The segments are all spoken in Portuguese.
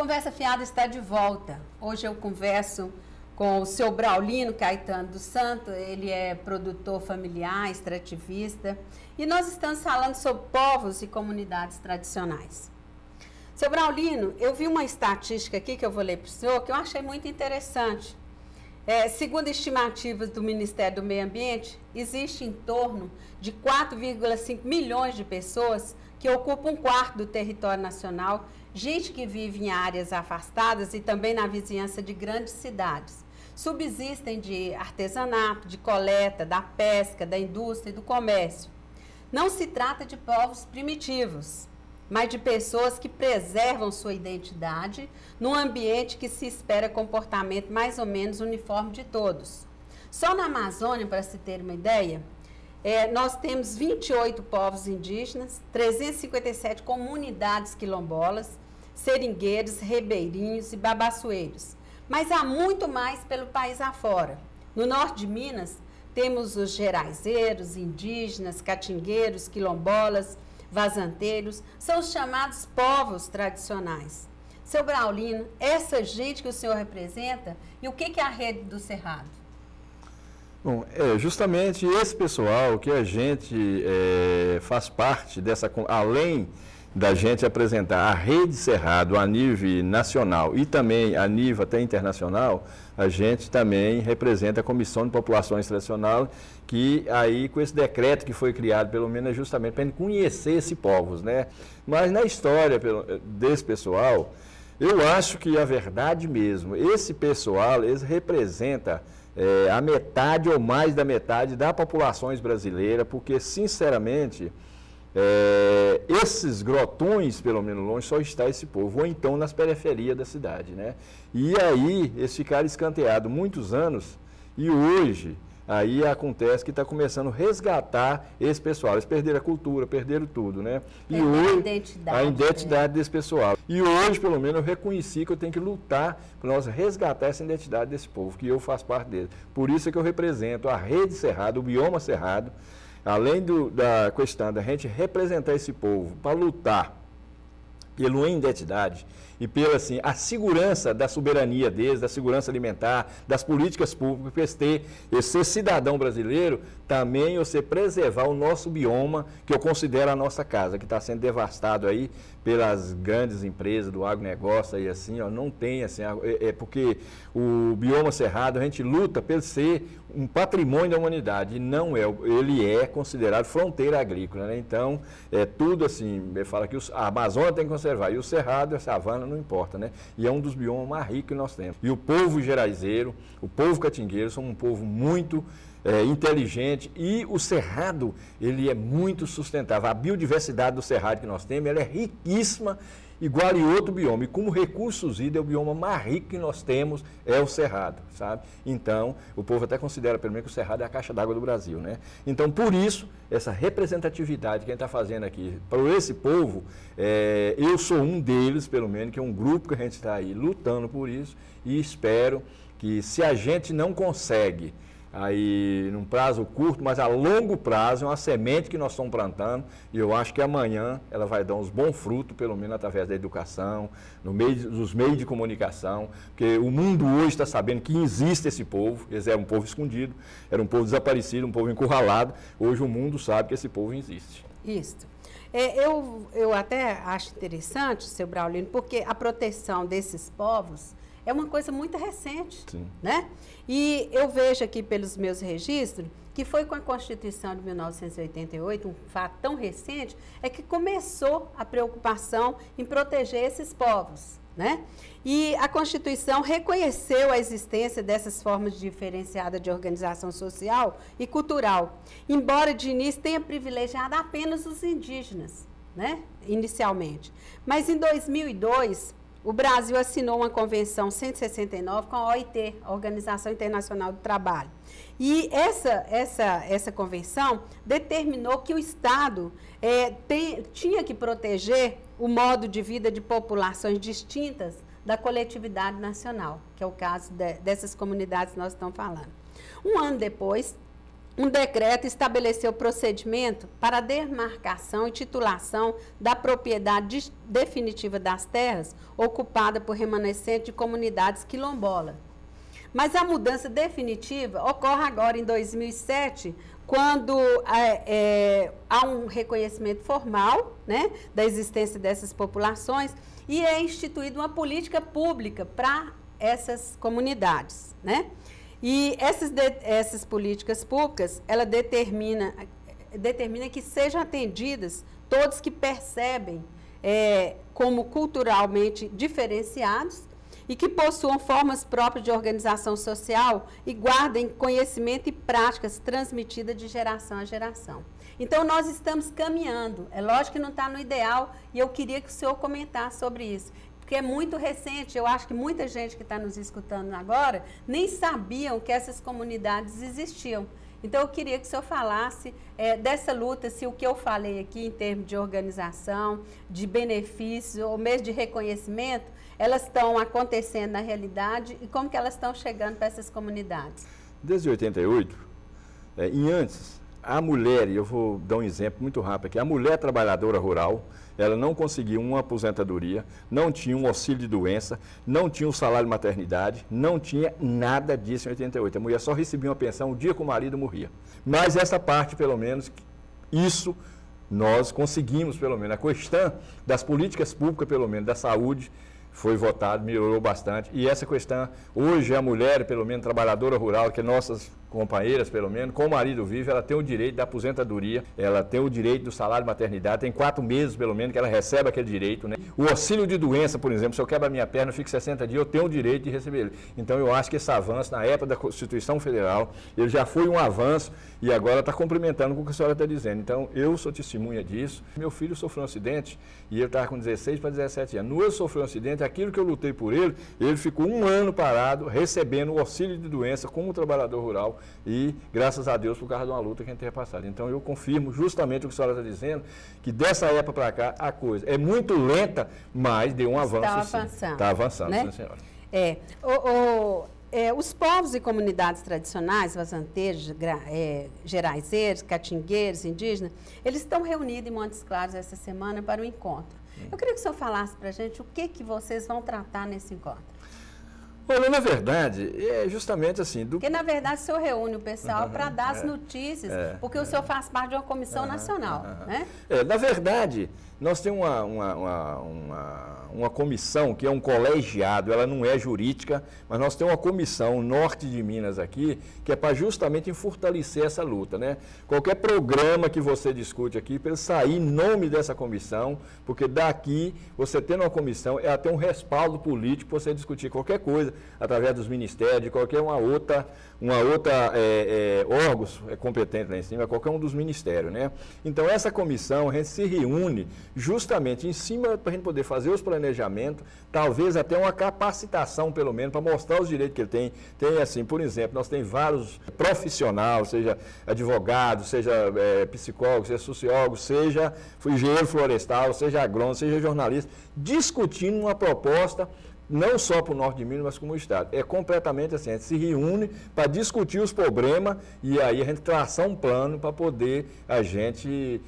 Conversa Fiada está de volta. Hoje eu converso com o seu Braulino Caetano dos Santos, ele é produtor familiar, extrativista, e nós estamos falando sobre povos e comunidades tradicionais. Seu Braulino, eu vi uma estatística aqui que eu vou ler para o senhor, que eu achei muito interessante. Segundo estimativas do Ministério do Meio Ambiente, existe em torno de 4,5 milhões de pessoas que ocupam um quarto do território nacional, gente que vive em áreas afastadas e também na vizinhança de grandes cidades. Subsistem de artesanato, de coleta, da pesca, da indústria e do comércio. Não se trata de povos primitivos, mas de pessoas que preservam sua identidade num ambiente que se espera comportamento mais ou menos uniforme de todos. Só na Amazônia, para se ter uma ideia, nós temos 28 povos indígenas, 357 comunidades quilombolas, seringueiros, ribeirinhos e babaçoeiros. Mas há muito mais pelo país afora. No norte de Minas, temos os geraizeiros, indígenas, catingueiros, quilombolas, vazanteiros, são os chamados povos tradicionais. Seu Braulino, essa gente que o senhor representa, e o que é a Rede do Cerrado? Bom, justamente esse pessoal que a gente faz parte dessa, além da gente apresentar a Rede Cerrado a nível nacional e também a nível até internacional, a gente também representa a Comissão de Populações Tradicionais, que aí com esse decreto que foi criado, pelo menos justamente para conhecer esses povos, né? Mas na história desse pessoal, eu acho que a verdade mesmo, esse pessoal, eles representam a metade ou mais da metade das populações brasileiras, porque sinceramente esses grotões, pelo menos longe, só está esse povo, ou então nas periferias da cidade, né? E aí eles ficaram escanteados muitos anos e hoje aí acontece que está começando a resgatar esse pessoal. Eles perderam a cultura, perderam tudo, né? E hoje, a identidade desse pessoal. E hoje, pelo menos, eu reconheci que eu tenho que lutar para nós resgatar essa identidade desse povo, que eu faço parte dele. Por isso é que eu represento a Rede Cerrado, o bioma Cerrado, além da questão da gente representar esse povo para lutar pela identidade e pela assim, a segurança da soberania deles, da segurança alimentar, das políticas públicas, esse cidadão brasileiro também você preservar o nosso bioma, que eu considero a nossa casa, que está sendo devastado aí pelas grandes empresas do agronegócio e assim, ó, não tem assim, porque o bioma Cerrado a gente luta por ser um patrimônio da humanidade e não ele é considerado fronteira agrícola, né? Então, tudo assim, fala que a Amazônia tem que conservar e o Cerrado, a savana, não importa, né? E é um dos biomas mais ricos que nós temos. E o povo geraizeiro, o povo catingueiro, são um povo muito inteligente e o Cerrado, ele é muito sustentável. A biodiversidade do Cerrado que nós temos, ela é riquíssima, igual em outro bioma. E como recursos hídricos, o bioma mais rico que nós temos é o Cerrado, sabe? Então, o povo até considera, pelo menos, que o Cerrado é a caixa d'água do Brasil, né? Então, por isso, essa representatividade que a gente está fazendo aqui, para esse povo, eu sou um deles, pelo menos, que é um grupo que a gente está aí lutando por isso e espero que, se a gente não consegue aí num prazo curto, mas a longo prazo, é uma semente que nós estamos plantando e eu acho que amanhã ela vai dar uns bons frutos, pelo menos através da educação, dos meios de comunicação, porque o mundo hoje está sabendo que existe esse povo, eles eram um povo escondido, era um povo desaparecido, um povo encurralado, hoje o mundo sabe que esse povo existe. Isso. Eu até acho interessante, seu Braulino, porque a proteção desses povos é uma coisa muito recente, sim, né? E eu vejo aqui pelos meus registros que foi com a Constituição de 1988, um fato tão recente, é que começou a preocupação em proteger esses povos, né? E a Constituição reconheceu a existência dessas formas diferenciadas de organização social e cultural, embora de início tenha privilegiado apenas os indígenas, né? Inicialmente. Mas em 2002... o Brasil assinou uma convenção 169 com a OIT, a Organização Internacional do Trabalho. E essa convenção determinou que o Estado tinha que proteger o modo de vida de populações distintas da coletividade nacional, que é o caso dessas comunidades que nós estamos falando. Um ano depois, um decreto estabeleceu procedimento para a demarcação e titulação da propriedade definitiva das terras ocupada por remanescentes de comunidades quilombolas. Mas a mudança definitiva ocorre agora em 2007, quando há um reconhecimento formal, né, da existência dessas populações e é instituída uma política pública para essas comunidades, né? E essas políticas públicas, ela determina que sejam atendidas todos que percebem como culturalmente diferenciados e que possuam formas próprias de organização social e guardem conhecimento e práticas transmitidas de geração a geração. Então, nós estamos caminhando. É lógico que não está no ideal e eu queria que o senhor comentasse sobre isso. Porque é muito recente, eu acho que muita gente que está nos escutando agora nem sabiam que essas comunidades existiam. Então, eu queria que o senhor falasse dessa luta, se o que eu falei aqui em termos de organização, de benefícios ou mesmo de reconhecimento, elas estão acontecendo na realidade e como que elas estão chegando para essas comunidades. Desde 88, e antes, a mulher, e eu vou dar um exemplo muito rápido aqui, a mulher trabalhadora rural, ela não conseguia uma aposentadoria, não tinha um auxílio de doença, não tinha um salário de maternidade, não tinha nada disso em 88. A mulher só recebia uma pensão o dia que o marido morria. Mas essa parte, pelo menos, isso nós conseguimos, pelo menos. A questão das políticas públicas, pelo menos, da saúde, foi votado, melhorou bastante. E essa questão, hoje a mulher, pelo menos, trabalhadora rural, que nossas companheiras, pelo menos, com o marido vivo, ela tem o direito da aposentadoria, ela tem o direito do salário de maternidade, tem 4 meses, pelo menos, que ela recebe aquele direito, né? O auxílio de doença, por exemplo, se eu quebro a minha perna, eu fico 60 dias, eu tenho o direito de receber ele. Então, eu acho que esse avanço, na época da Constituição Federal, ele já foi um avanço e agora está complementando com o que a senhora está dizendo. Então, eu sou testemunha disso. Meu filho sofreu um acidente e ele estava com 16 para 17 anos. No ele sofreu um acidente, aquilo que eu lutei por ele, ele ficou 1 ano parado, recebendo o auxílio de doença como trabalhador rural. E, graças a Deus, por causa de uma luta que a gente tem passado. Então, eu confirmo justamente o que a senhora está dizendo, que dessa época para cá, a coisa é muito lenta, mas deu um avanço. Está avançando. Está avançando, né? Sim, senhora. Os povos e comunidades tradicionais, vazanteiros, geraizeiros, catingueiros, indígenas, eles estão reunidos em Montes Claros essa semana para o encontro. Eu queria que o senhor falasse para a gente o que vocês vão tratar nesse encontro. Olha, na verdade, é justamente assim... Porque, na verdade, o senhor reúne o pessoal para dar as notícias, porque o senhor faz parte de uma comissão nacional, né? Na verdade, nós temos uma comissão que é um colegiado, ela não é jurídica, mas nós temos uma comissão norte de Minas aqui, que é para justamente fortalecer essa luta, né? Qualquer programa que você discute aqui, para ele sair em nome dessa comissão, porque daqui, você tendo uma comissão, ela tem um respaldo político para você discutir qualquer coisa, através dos ministérios, de qualquer uma outra órgãos competentes lá em cima, qualquer um dos ministérios, né? Então, essa comissão, a gente se reúne justamente em cima para a gente poder fazer os planejamentos, talvez até uma capacitação, pelo menos, para mostrar os direitos que ele tem. Tem, assim, por exemplo, nós temos vários profissionais, seja advogado, seja psicólogo, seja sociólogo, seja engenheiro florestal, seja agrônomo, seja jornalista, discutindo uma proposta não só para o norte de Minas, mas como o Estado. É completamente assim, a gente se reúne para discutir os problemas e aí a gente traçar um plano para poder a gente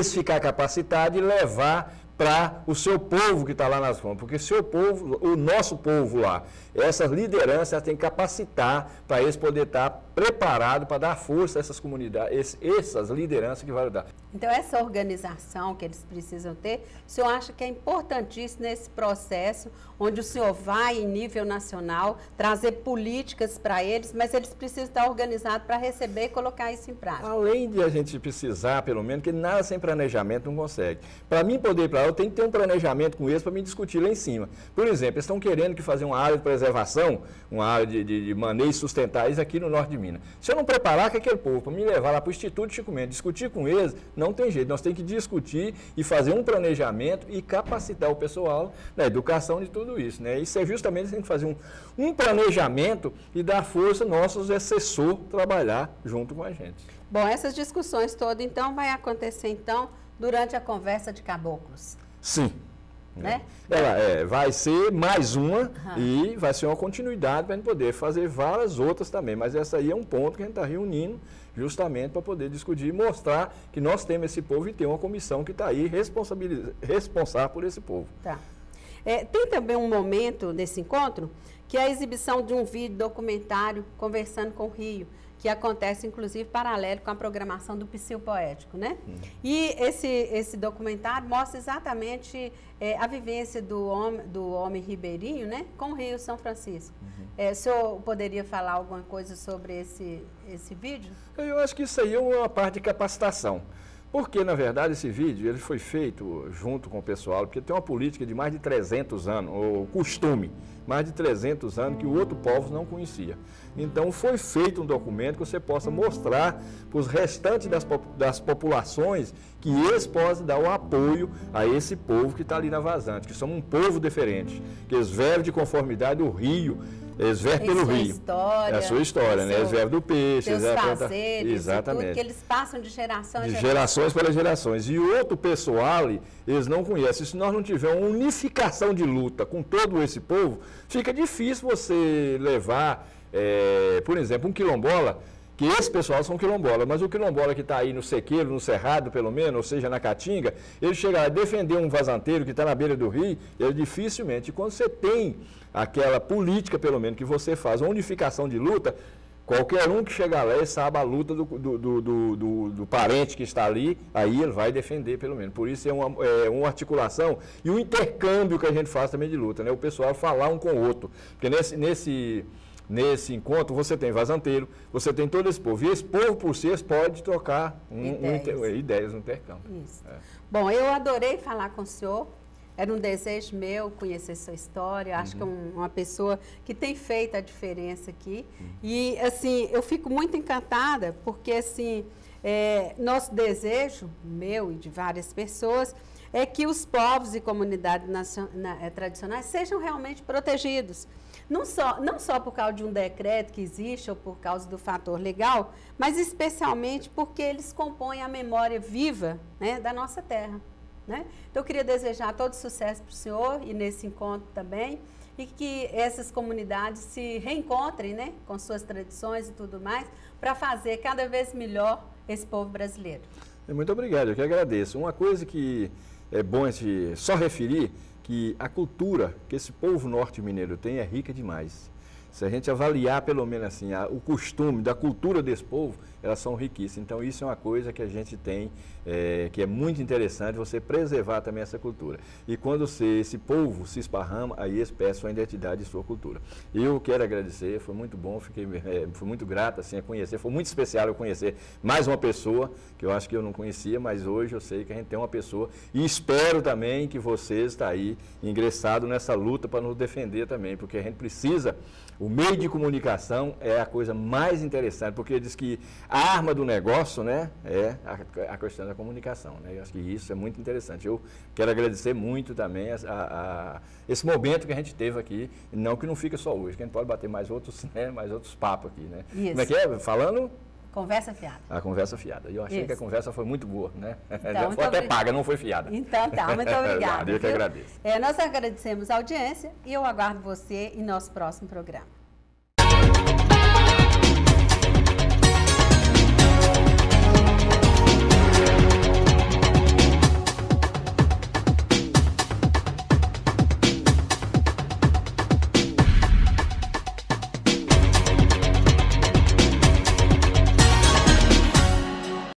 ficar capacitado e levar para o seu povo que está lá nas fronteiras, porque seu povo, o nosso povo lá, essas lideranças têm que capacitar para eles poderem estar preparados para dar força a essas comunidades, essas lideranças que vão dar. Então, essa organização que eles precisam ter, o senhor acha que é importantíssimo nesse processo, onde o senhor vai em nível nacional, trazer políticas para eles, mas eles precisam estar organizados para receber e colocar isso em prática? Além de a gente precisar, pelo menos, que nada sem planejamento não consegue. Para mim poder ir para lá, eu tenho que ter um planejamento com eles para me discutir lá em cima. Por exemplo, eles estão querendo que fazer uma área de preservação, uma área de manejo sustentáveis aqui no norte de Minas. Se eu não preparar com aquele povo para me levar lá para o Instituto Chico Mendes, discutir com eles, não tem jeito. Nós temos que discutir e fazer um planejamento e capacitar o pessoal na educação de tudo isso, né? Isso é justamente, a gente tem que fazer um planejamento e dar força aos nossos assessores trabalhar junto com a gente. Bom, essas discussões todas, então, vai acontecer, então, durante a conversa de caboclos. Sim. né? Ela vai ser mais uma e vai ser uma continuidade para a gente poder fazer várias outras também. Mas essa aí é um ponto que a gente está reunindo justamente para poder discutir e mostrar que nós temos esse povo e tem uma comissão que está aí responsável por esse povo. Tá. Tem também um momento nesse encontro que é a exibição de um vídeo documentário Conversando com o Rio, que acontece, inclusive, paralelo com a programação do Psyu Poético, né? E esse documentário mostra exatamente a vivência do homem ribeirinho, né? Com o Rio São Francisco. O senhor poderia falar alguma coisa sobre esse vídeo? Eu acho que isso aí é uma parte de capacitação. Porque, na verdade, esse vídeo ele foi feito junto com o pessoal, porque tem uma política de mais de 300 anos, ou costume, mais de 300 anos, que o outro povo não conhecia. Então, foi feito um documento que você possa mostrar para os restantes das populações que eles possam dar o apoio a esse povo que está ali na Vazante, que somos um povo diferente, que eles vivem de conformidade do rio, eles vivem pelo rio. É a sua história, né? Eles vivem do peixe, eles fazeres, exatamente. Tudo que eles passam de geração em gerações para gerações. E o outro pessoal, eles não conhecem. Se nós não tivermos uma unificação de luta com todo esse povo, fica difícil você levar, por exemplo, um quilombola, que esse pessoal são quilombola, mas o quilombola que está aí no sequeiro, no cerrado pelo menos, ou seja, na caatinga, ele chega a defender um vazanteiro que está na beira do rio, ele dificilmente, quando você tem aquela política pelo menos, que você faz uma unificação de luta, qualquer um que chegar lá sabe a luta do parente que está ali, aí ele vai defender pelo menos. Por isso é uma articulação e um intercâmbio que a gente faz também de luta, né? O pessoal falar um com o outro, porque nesse encontro, você tem vazanteiro, você tem todo esse povo. E esse povo, por si, pode trocar ideias no intercâmbio. Isso. Bom, eu adorei falar com o senhor. Era um desejo meu conhecer sua história. Acho que é uma pessoa que tem feito a diferença aqui. E, assim, eu fico muito encantada, porque, assim, nosso desejo, meu e de várias pessoas, é que os povos e comunidades tradicionais sejam realmente protegidos. Não só por causa de um decreto que existe ou por causa do fator legal, mas especialmente porque eles compõem a memória viva, né, da nossa terra. Né? Então, eu queria desejar todo sucesso para o senhor e nesse encontro também, e que essas comunidades se reencontrem, né, com suas tradições e tudo mais, para fazer cada vez melhor esse povo brasileiro. Muito obrigado, eu que agradeço. Uma coisa que é bom a gente só referir, que a cultura que esse povo norte-mineiro tem é rica demais. Se a gente avaliar pelo menos assim, o costume da cultura desse povo, elas são riquíssimas. Então isso é uma coisa que a gente tem, que é muito interessante você preservar também essa cultura. E quando esse povo se esparrama, aí eles perdem sua identidade e sua cultura. Eu quero agradecer, foi muito bom, fui muito grato assim, a conhecer, foi muito especial eu conhecer mais uma pessoa, que eu acho que eu não conhecia, mas hoje eu sei que a gente tem uma pessoa e espero também que vocês estão aí ingressados nessa luta para nos defender também, porque a gente precisa. O meio de comunicação é a coisa mais interessante, porque diz que a arma do negócio, né, é a questão da comunicação. Né? Eu acho que isso é muito interessante. Eu quero agradecer muito também esse momento que a gente teve aqui, não que não fica só hoje, que a gente pode bater mais outros papos aqui. Né? Isso. Como é que é? Falando... Conversa fiada. A conversa fiada. Eu achei que a conversa foi muito boa, né? Então, foi até paga, não foi fiada. Então tá, muito obrigada. Eu que agradeço. Nós agradecemos a audiência e eu aguardo você em nosso próximo programa.